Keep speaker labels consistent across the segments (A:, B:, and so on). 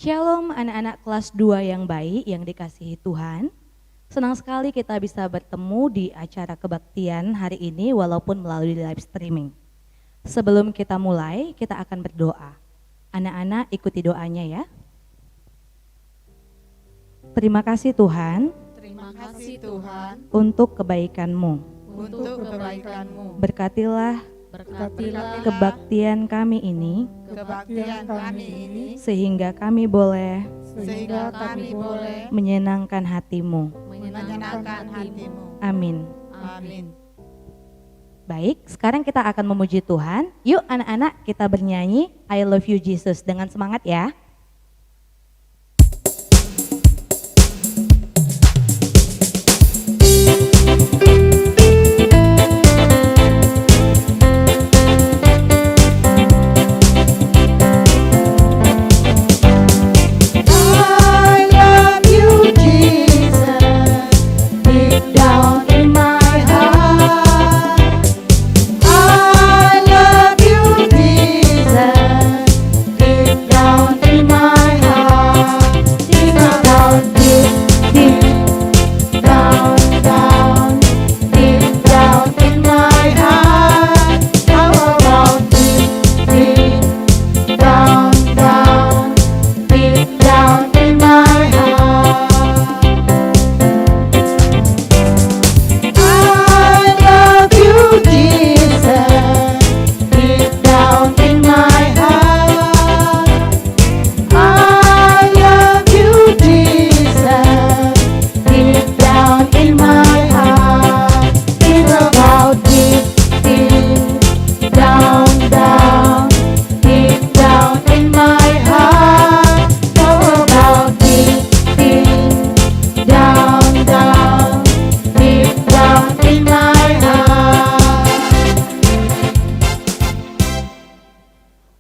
A: Shalom anak-anak kelas 2 yang baik yang dikasihi Tuhan. Senang sekali kita bisa bertemu di acara kebaktian hari ini walaupun melalui live streaming. Sebelum kita mulai, kita akan berdoa. Anak-anak ikuti doanya ya. Terima kasih Tuhan.
B: Terima kasih Tuhan
A: untuk kebaikan-Mu.
B: untuk kebaikan-Mu.
A: Berkatilah kebaktian kami ini
B: kebaktian kami ini
A: sehingga kami boleh
B: sehingga kami boleh
A: menyenangkan hati-Mu.
B: menyenangkan hati-Mu.
A: Amin.
B: Amin.
A: Baik, sekarang kita akan memuji Tuhan. Yuk anak-anak kita bernyanyi I Love You Jesus dengan semangat ya.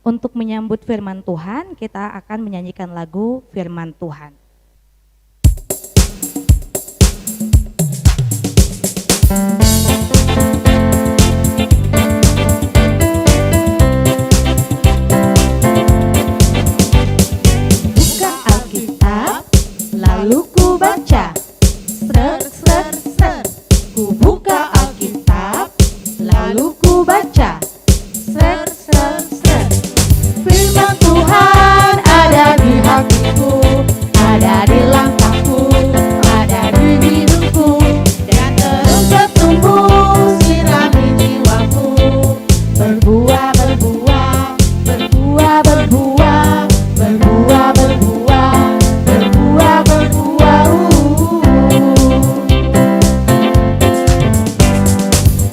A: Untuk menyambut firman Tuhan, kita akan menyanyikan lagu Firman Tuhan. Buka Alkitab, lalu ku baca. Ser, ser, ser. Ku buka Alkitab, lalu ku baca. Ser, ser, ser. Firman Tuhan ada di hatiku, ada di langkahku, ada di hidupku, dan terus bertumbuh sirami jiwaku. Berbuah, berbuah, berbuah, berbuah, berbuah, berbuah, berbuah, berbuah.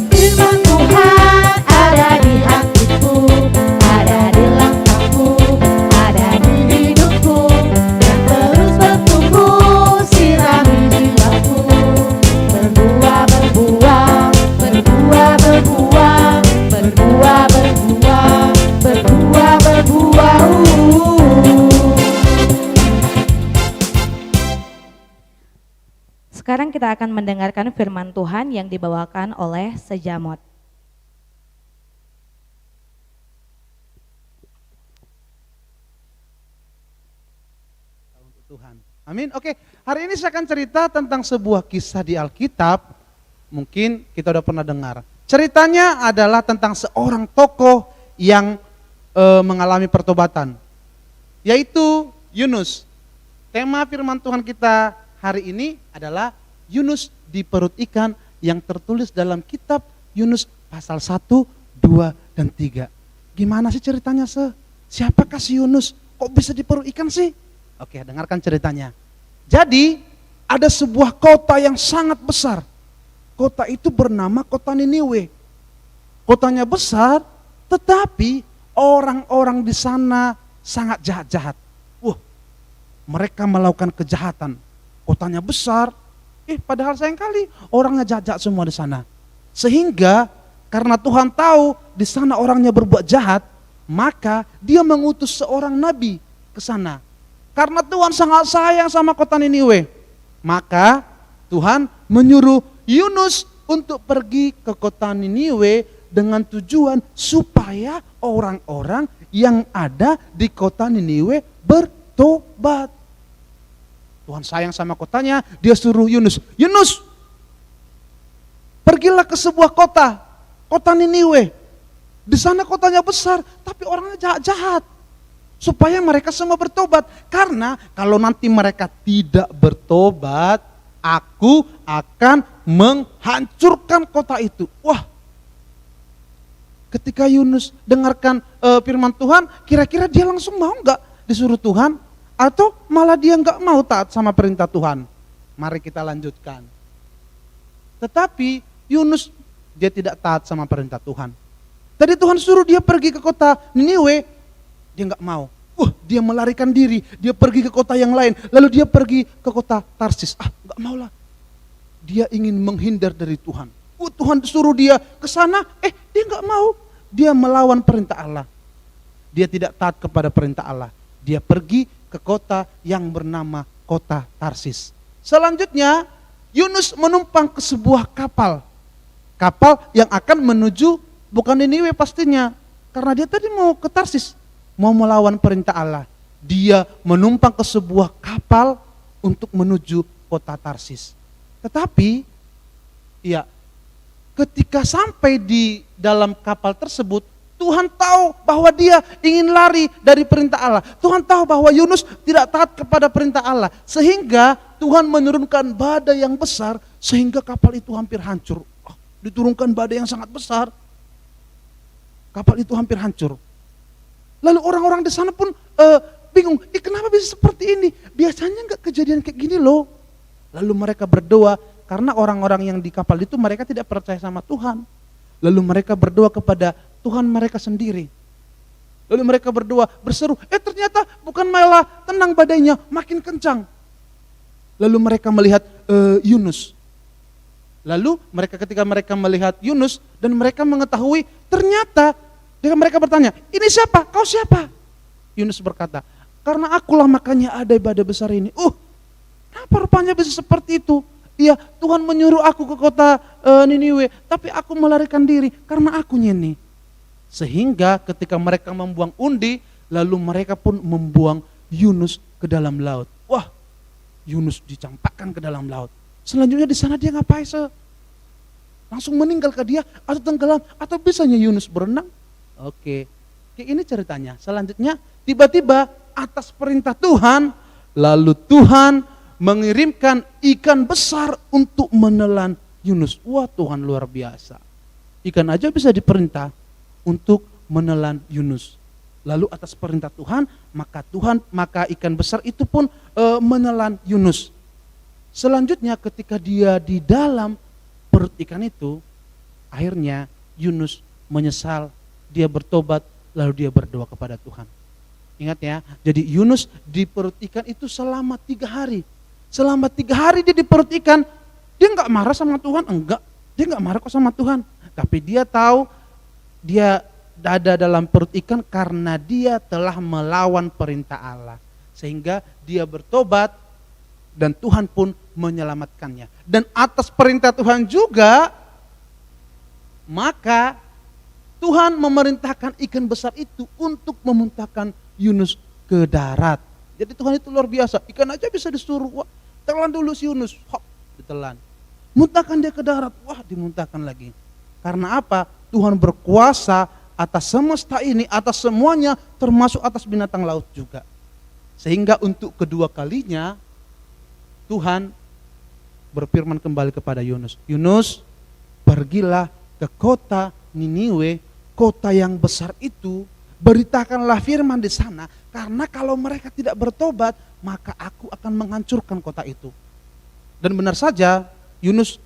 A: Firman Tuhan ada di hatiku, ada di langkahku, ada di hidupku, dan terus bertumbuh sirami jiwaku. Berbuah, berbuah, berbuah, berbuah, berbuah, berbuah, berbuah, berbuah. Sekarang kita akan mendengarkan firman Tuhan yang dibawakan oleh Sejamot.
C: Tuhan. Amin. Oke, hari ini saya akan cerita tentang sebuah kisah di Alkitab. Mungkin kita udah pernah dengar. Ceritanya adalah tentang seorang tokoh yang mengalami pertobatan, yaitu Yunus. Tema firman Tuhan kita hari ini adalah Yunus di perut ikan yang tertulis dalam kitab Yunus pasal 1, 2, dan 3. Gimana sih ceritanya, Siapakah si Yunus? Kok bisa di perut ikan sih? Oke, dengarkan ceritanya. Jadi, ada sebuah kota yang sangat besar. Kota itu bernama kota Niniwe. Kotanya besar, tetapi orang-orang di sana sangat jahat-jahat. Mereka melakukan kejahatan. Kotanya besar, padahal sayangkali orangnya jahat-jahat semua di sana. Sehingga karena Tuhan tahu di sana orangnya berbuat jahat, maka Dia mengutus seorang nabi ke sana. Karena Tuhan sangat sayang sama kota Niniwe, maka Tuhan menyuruh Yunus untuk pergi ke kota Niniwe dengan tujuan supaya orang-orang yang ada di kota Niniwe bertobat. Tuhan sayang sama kotanya, dia suruh Yunus, Yunus, pergilah ke sebuah kota, kota Niniwe. Di sana kotanya besar, tapi orangnya jahat-jahat. Supaya mereka semua bertobat. Karena kalau nanti mereka tidak bertobat, aku akan menghancurkan kota itu. Wah, ketika Yunus dengarkan firman Tuhan, kira-kira dia langsung mau nggak disuruh Tuhan? Atau malah dia nggak mau taat sama perintah Tuhan? Mari kita lanjutkan. Tetapi Yunus dia tidak taat sama perintah Tuhan. Tadi Tuhan suruh dia pergi ke kota Niniwe, dia nggak mau. Dia melarikan diri, dia pergi ke kota yang lain, lalu dia pergi ke kota Tarsis. Nggak mau lah. Dia ingin menghindar dari Tuhan. Tuhan suruh dia ke sana, dia nggak mau. Dia melawan perintah Allah. Dia tidak taat kepada perintah Allah. Dia pergi ke kota yang bernama kota Tarsis. Selanjutnya, Yunus menumpang ke sebuah kapal. Kapal yang akan menuju bukan Niniwe pastinya, karena dia tadi mau ke Tarsis, mau melawan perintah Allah. Dia menumpang ke sebuah kapal untuk menuju kota Tarsis. Tetapi, ketika sampai di dalam kapal tersebut, Tuhan tahu bahwa dia ingin lari dari perintah Allah. Tuhan tahu bahwa Yunus tidak taat kepada perintah Allah. Sehingga Tuhan menurunkan badai yang besar, sehingga kapal itu hampir hancur. Diturunkan badai yang sangat besar, kapal itu hampir hancur. Lalu orang-orang di sana pun bingung, kenapa bisa seperti ini? Biasanya enggak kejadian kayak gini loh. Lalu mereka berdoa, karena orang-orang yang di kapal itu mereka tidak percaya sama Tuhan. Lalu mereka berdoa kepada Tuhan mereka sendiri. Lalu mereka berdoa, berseru, ternyata bukan malah tenang badainya, makin kencang. Lalu mereka melihat Yunus. Lalu ketika mereka melihat Yunus dan mereka mengetahui, ternyata mereka bertanya, ini siapa? Kau siapa? Yunus berkata, karena akulah makanya ada badai besar ini. Kenapa rupanya bisa seperti itu? Iya, Tuhan menyuruh aku ke kota Niniwe, tapi aku melarikan diri karena aku nyeni. Sehingga ketika mereka membuang undi, lalu mereka pun membuang Yunus ke dalam laut. Wah, Yunus dicampakkan ke dalam laut. Selanjutnya di sana dia ngapain? Langsung meninggal ke dia atau tenggelam atau bisanya Yunus berenang? Oke, ini ceritanya. Selanjutnya tiba-tiba atas perintah Tuhan, lalu Tuhan mengirimkan ikan besar untuk menelan Yunus. Wah, Tuhan luar biasa. Ikan aja bisa diperintah untuk menelan Yunus. Lalu atas perintah Tuhan, maka ikan besar itu pun menelan Yunus. Selanjutnya ketika dia di dalam perut ikan itu, akhirnya Yunus menyesal, dia bertobat, lalu dia berdoa kepada Tuhan. Ingat ya, jadi Yunus di perut ikan itu selama 3 hari. Selama 3 hari dia di perut ikan, dia nggak marah sama Tuhan, enggak. Dia nggak marah kok sama Tuhan. Tapi dia tahu dia ada dalam perut ikan karena dia telah melawan perintah Allah. Sehingga dia bertobat dan Tuhan pun menyelamatkannya. Dan atas perintah Tuhan juga, maka Tuhan memerintahkan ikan besar itu untuk memuntahkan Yunus ke darat. Jadi Tuhan itu luar biasa, ikan aja bisa disuruh, wah, telan dulu si Yunus, hop, ditelan. Muntahkan dia ke darat, wah, dimuntahkan lagi. Karena apa? Tuhan berkuasa atas semesta ini, atas semuanya, termasuk atas binatang laut juga. Sehingga untuk kedua kalinya, Tuhan berfirman kembali kepada Yunus. Yunus, pergilah ke kota Niniwe, kota yang besar itu, beritakanlah firman di sana, karena kalau mereka tidak bertobat, maka aku akan menghancurkan kota itu. Dan benar saja, Yunus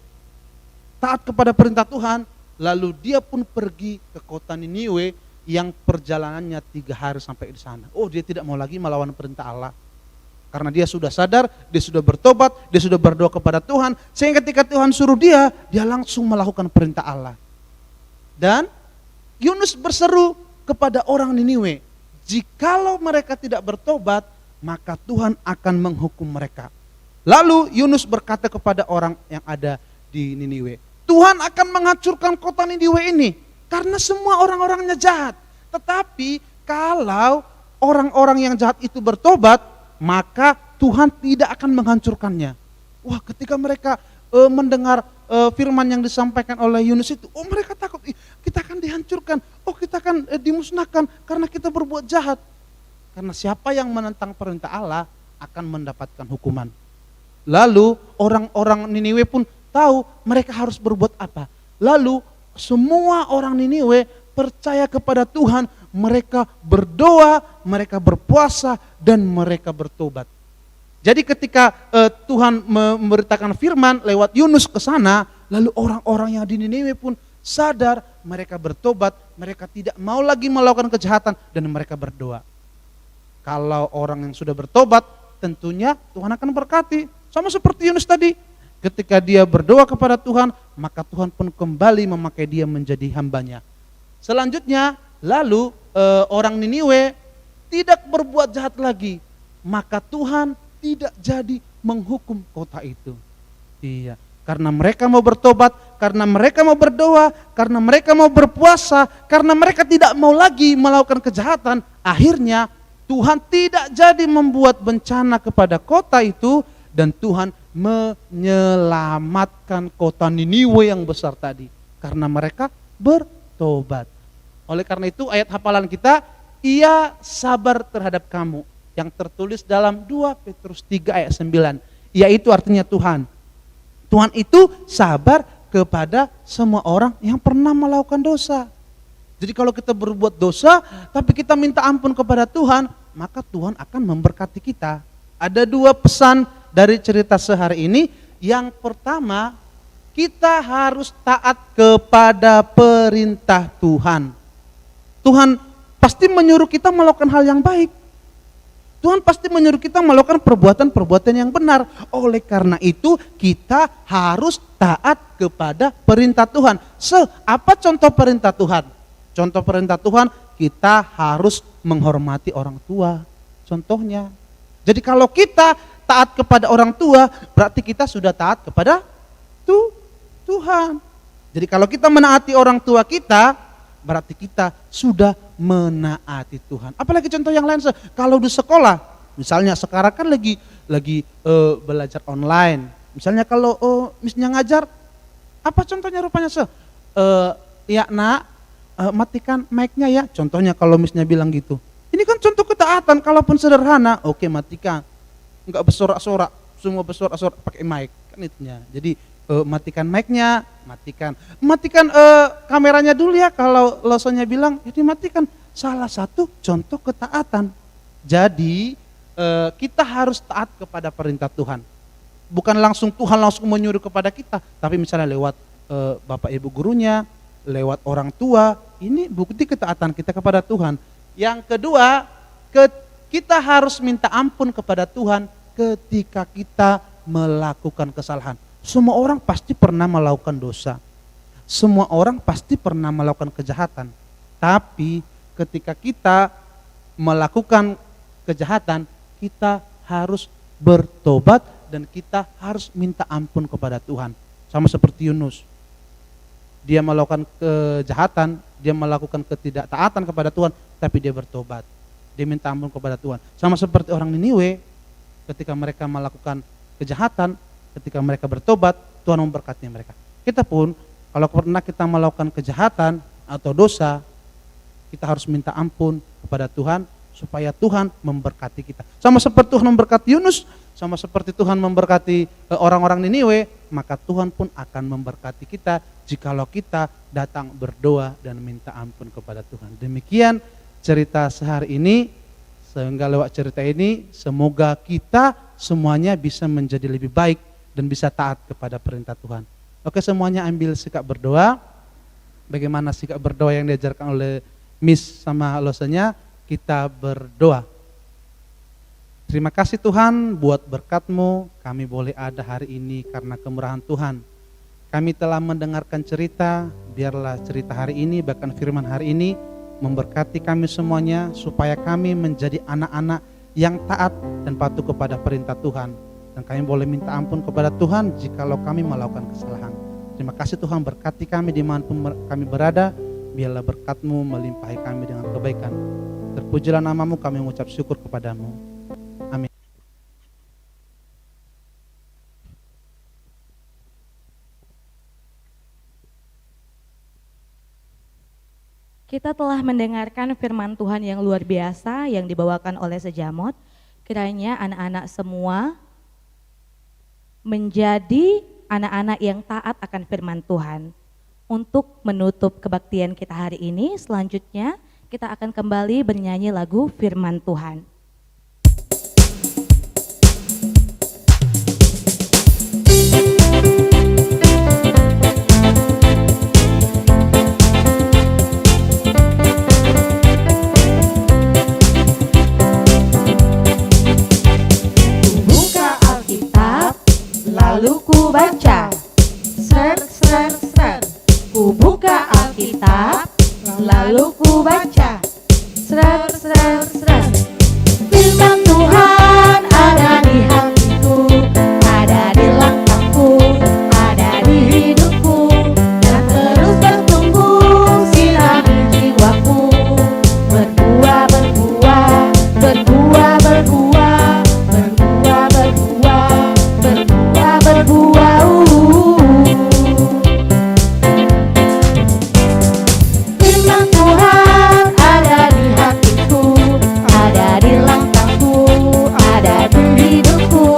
C: taat kepada perintah Tuhan, lalu dia pun pergi ke kota Niniwe yang perjalanannya 3 hari sampai di sana. Dia tidak mau lagi melawan perintah Allah. Karena dia sudah sadar, dia sudah bertobat, dia sudah berdoa kepada Tuhan, sehingga ketika Tuhan suruh dia langsung melakukan perintah Allah. Dan Yunus berseru kepada orang Niniwe, jikalau mereka tidak bertobat, maka Tuhan akan menghukum mereka. Lalu Yunus berkata kepada orang yang ada di Niniwe, Tuhan akan menghancurkan kota Niniwe ini, karena semua orang-orangnya jahat. Tetapi kalau orang-orang yang jahat itu bertobat, maka Tuhan tidak akan menghancurkannya. Wah, ketika mereka mendengar firman yang disampaikan oleh Yunus itu, oh mereka takut, kita akan dihancurkan, oh kita akan dimusnahkan karena kita berbuat jahat. Karena siapa yang menentang perintah Allah akan mendapatkan hukuman. Lalu orang-orang Niniwe pun tahu mereka harus berbuat apa. Lalu semua orang Niniwe percaya kepada Tuhan, mereka berdoa, mereka berpuasa, dan mereka bertobat. Jadi ketika Tuhan memberitakan firman lewat Yunus ke sana, lalu orang-orang yang di Niniwe pun sadar, mereka bertobat, mereka tidak mau lagi melakukan kejahatan, dan mereka berdoa. Kalau orang yang sudah bertobat, tentunya Tuhan akan berkati. Sama seperti Yunus tadi, ketika dia berdoa kepada Tuhan, maka Tuhan pun kembali memakai dia menjadi hambanya. Selanjutnya, lalu orang Niniwe tidak berbuat jahat lagi, maka Tuhan tidak jadi menghukum kota itu. Iya, karena mereka mau bertobat, karena mereka mau berdoa, karena mereka mau berpuasa, karena mereka tidak mau lagi melakukan kejahatan, akhirnya Tuhan tidak jadi membuat bencana kepada kota itu, dan Tuhan menyelamatkan kota Niniwe yang besar tadi karena mereka bertobat. Oleh karena itu ayat hafalan kita, Ia sabar terhadap kamu, yang tertulis dalam 2 Petrus 3 ayat 9, yaitu artinya Tuhan. Tuhan itu sabar kepada semua orang yang pernah melakukan dosa. Jadi kalau kita berbuat dosa tapi kita minta ampun kepada Tuhan, maka Tuhan akan memberkati kita. Ada 2 pesan dari cerita sehari ini. Yang pertama, kita harus taat kepada perintah Tuhan. Tuhan pasti menyuruh kita melakukan hal yang baik. Tuhan pasti menyuruh kita melakukan perbuatan-perbuatan yang benar. Oleh karena itu kita harus taat kepada perintah Tuhan. Apa contoh perintah Tuhan? Contoh perintah Tuhan, kita harus menghormati orang tua. Contohnya. Jadi kalau kita taat kepada orang tua, berarti kita sudah taat kepada Tuhan. Jadi kalau kita menaati orang tua kita, berarti kita sudah menaati Tuhan. Apalagi contoh yang lain, kalau di sekolah, misalnya sekarang kan lagi belajar online. Misalnya kalau misnya ngajar, apa contohnya rupanya ya nak, matikan mic-nya ya. Contohnya kalau misnya bilang gitu. Ini kan contoh ketaatan, kalaupun sederhana, oke matikan. Enggak bersorak-sorak, semua bersorak-sorak pakai mic, kan itunya. Jadi matikan mic-nya, matikan kameranya dulu ya, kalau losonya bilang ya dimatikan. Salah satu contoh ketaatan. Jadi kita harus taat kepada perintah Tuhan. Bukan Tuhan langsung menyuruh kepada kita, tapi misalnya lewat bapak ibu gurunya, lewat orang tua, ini bukti ketaatan kita kepada Tuhan. Yang kedua, kita harus minta ampun kepada Tuhan ketika kita melakukan kesalahan. Semua orang pasti pernah melakukan dosa. Semua orang pasti pernah melakukan kejahatan. Tapi ketika kita melakukan kejahatan, kita harus bertobat dan kita harus minta ampun kepada Tuhan. Sama seperti Yunus. Dia melakukan kejahatan, dia melakukan ketidaktaatan kepada Tuhan, tapi dia bertobat. Dia minta ampun kepada Tuhan. Sama seperti orang Niniwe, ketika mereka melakukan kejahatan, ketika mereka bertobat, Tuhan memberkati mereka. Kita pun, kalau pernah kita melakukan kejahatan atau dosa, kita harus minta ampun kepada Tuhan, supaya Tuhan memberkati kita. Sama seperti Tuhan memberkati Yunus, sama seperti Tuhan memberkati orang-orang Niniwe, maka Tuhan pun akan memberkati kita jikalau kita datang berdoa dan minta ampun kepada Tuhan. Demikian cerita sehari ini. Sehingga lewat cerita ini, semoga kita semuanya bisa menjadi lebih baik dan bisa taat kepada perintah Tuhan. Oke, semuanya ambil sikap berdoa. Bagaimana sikap berdoa yang diajarkan oleh Miss sama losenya? Kita berdoa. Terima kasih Tuhan buat berkat-Mu, kami boleh ada hari ini karena kemurahan Tuhan. Kami telah mendengarkan cerita, biarlah cerita hari ini, bahkan firman hari ini, memberkati kami semuanya, supaya kami menjadi anak-anak yang taat dan patuh kepada perintah Tuhan. Dan kami boleh minta ampun kepada Tuhan jikalau kami melakukan kesalahan. Terima kasih Tuhan, berkati kami dimanapun kami berada, biarlah berkat-Mu melimpahi kami dengan kebaikan. Terpujilah nama-Mu, kami mengucap syukur kepadamu. Amin.
A: Kita telah mendengarkan firman Tuhan yang luar biasa yang dibawakan oleh Sejamot. Kiranya anak-anak semua menjadi anak-anak yang taat akan firman Tuhan. Untuk menutup kebaktian kita hari ini, selanjutnya kita akan kembali bernyanyi lagu firman Tuhan.
B: Lalu ku baca, seret, seret, seret. Ku buka Alkitab, lalu ku baca, seret, seret, seret. Firman Tuhan ada di hatiku, ada di langkahku, ada di hidupku, dan terus bertumbuh sinari jiwaku. Berbuah, berbuah, berbuah, berbuah, berbuah, berbuah, berbuah, berbuah. Firman Tuhan ada di hatiku, ada di langkahku, ada di hidupku,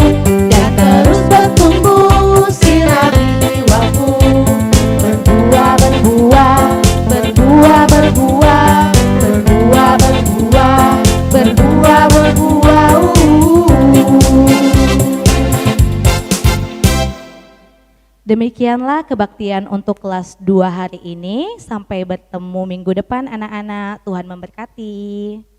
B: dan terus bertumbuh sinari jiwaku. Berbuah, berbuah, berbuah, berbuah, berbuah, berbuah, berbuah, berbuah.
A: Demikianlah kebaktian untuk kelas 2 hari ini. Sampai bertemu minggu depan anak-anak. Tuhan memberkati.